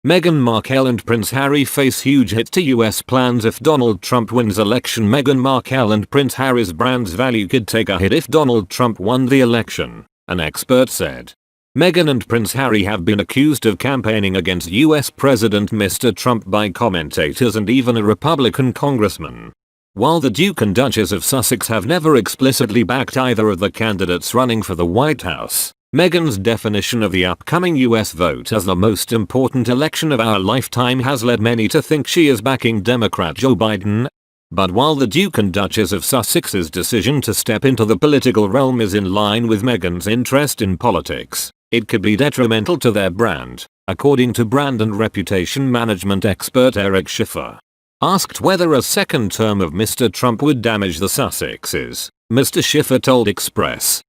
Meghan Markle and Prince Harry face huge hit to US plans if Donald Trump wins election. Meghan Markle and Prince Harry's brand's value could take a hit if Donald Trump won the election, an expert said. Meghan and Prince Harry have been accused of campaigning against US President Mr. Trump by commentators and even a Republican congressman. While the Duke and Duchess of Sussex have never explicitly backed either of the candidates running for the White House, Meghan's definition of the upcoming US vote as the most important election of our lifetime has led many to think she is backing Democrat Joe Biden. But while the Duke and Duchess of Sussex's decision to step into the political realm is in line with Meghan's interest in politics, it could be detrimental to their brand, according to brand and reputation management expert Eric Schiffer. Asked whether a second term of Mr. Trump would damage the Sussexes, Mr. Schiffer told Express.co.uk,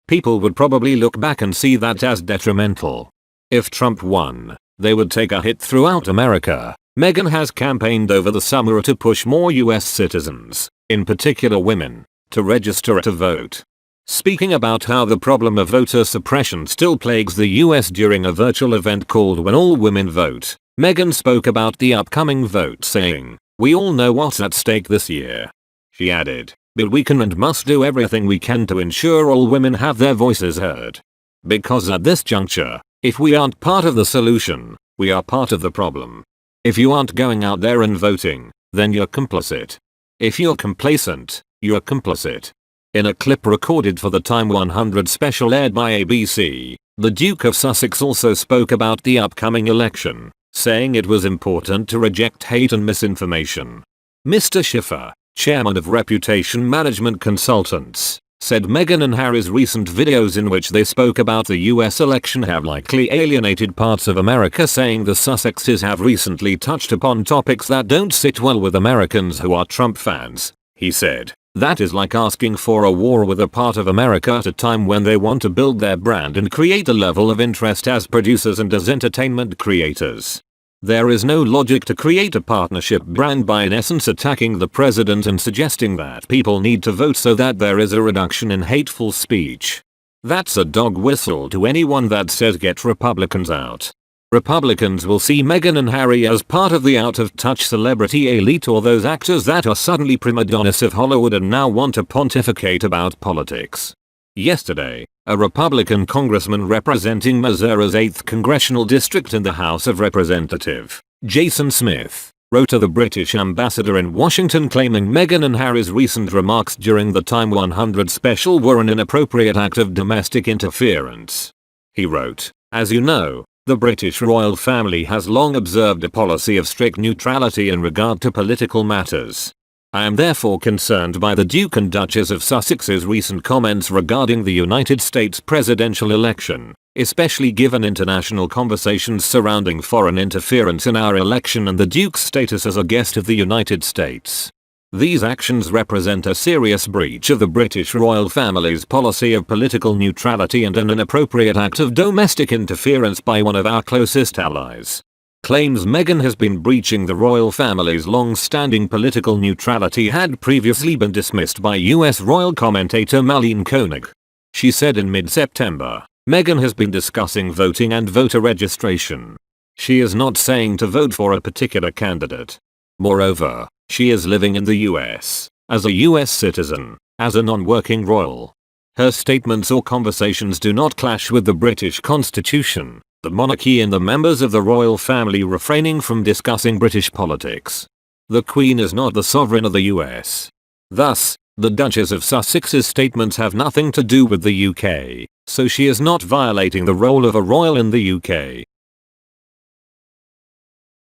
people would probably look back and see that as detrimental. If Trump won, they would take a hit throughout America. Meghan has campaigned over the summer to push more US citizens, in particular women, to register to vote. Speaking about how the problem of voter suppression still plagues the US during a virtual event called When All Women Vote, Meghan spoke about the upcoming vote saying, "We all know what's at stake this year." She added, "But we can and must do everything we can to ensure all women have their voices heard. Because at this juncture, if we aren't part of the solution, we are part of the problem. If you aren't going out there and voting, then you're complicit. If you're complacent, you're complicit." In a clip recorded for the Time 100 special aired by ABC, the Duke of Sussex also spoke about the upcoming election, saying it was important to reject hate and misinformation. Mr. Schiffer, chairman of Reputation Management Consultants, said Meghan and Harry's recent videos in which they spoke about the US election have likely alienated parts of America, saying the Sussexes have recently touched upon topics that don't sit well with Americans who are Trump fans. He said, "That is like asking for a war with a part of America at a time when they want to build their brand and create a level of interest as producers and as entertainment creators. There is no logic to create a partnership brand by in essence attacking the president and suggesting that people need to vote so that there is a reduction in hateful speech. That's a dog whistle to anyone that says get Republicans out. Republicans will see Meghan and Harry as part of the out-of-touch celebrity elite or those actors that are suddenly prima donnas of Hollywood and now want to pontificate about politics." Yesterday, a Republican congressman representing Missouri's 8th congressional district in the House of Representatives, Jason Smith, wrote to the British ambassador in Washington claiming Meghan and Harry's recent remarks during the Time 100 special were an inappropriate act of domestic interference. He wrote, "As you know, the British royal family has long observed a policy of strict neutrality in regard to political matters. I am therefore concerned by the Duke and Duchess of Sussex's recent comments regarding the United States presidential election, especially given international conversations surrounding foreign interference in our election and the Duke's status as a guest of the United States. These actions represent a serious breach of the British royal family's policy of political neutrality and an inappropriate act of domestic interference by one of our closest allies." Claims Meghan has been breaching the royal family's long-standing political neutrality had previously been dismissed by US royal commentator Marlene Koenig. She said in mid-September, Meghan has been discussing voting and voter registration. She is not saying to vote for a particular candidate. Moreover, she is living in the US, as a US citizen, as a non-working royal. Her statements or conversations do not clash with the British Constitution, the monarchy and the members of the royal family refraining from discussing British politics. The Queen is not the sovereign of the US. Thus, the Duchess of Sussex's statements have nothing to do with the UK, so she is not violating the role of a royal in the UK.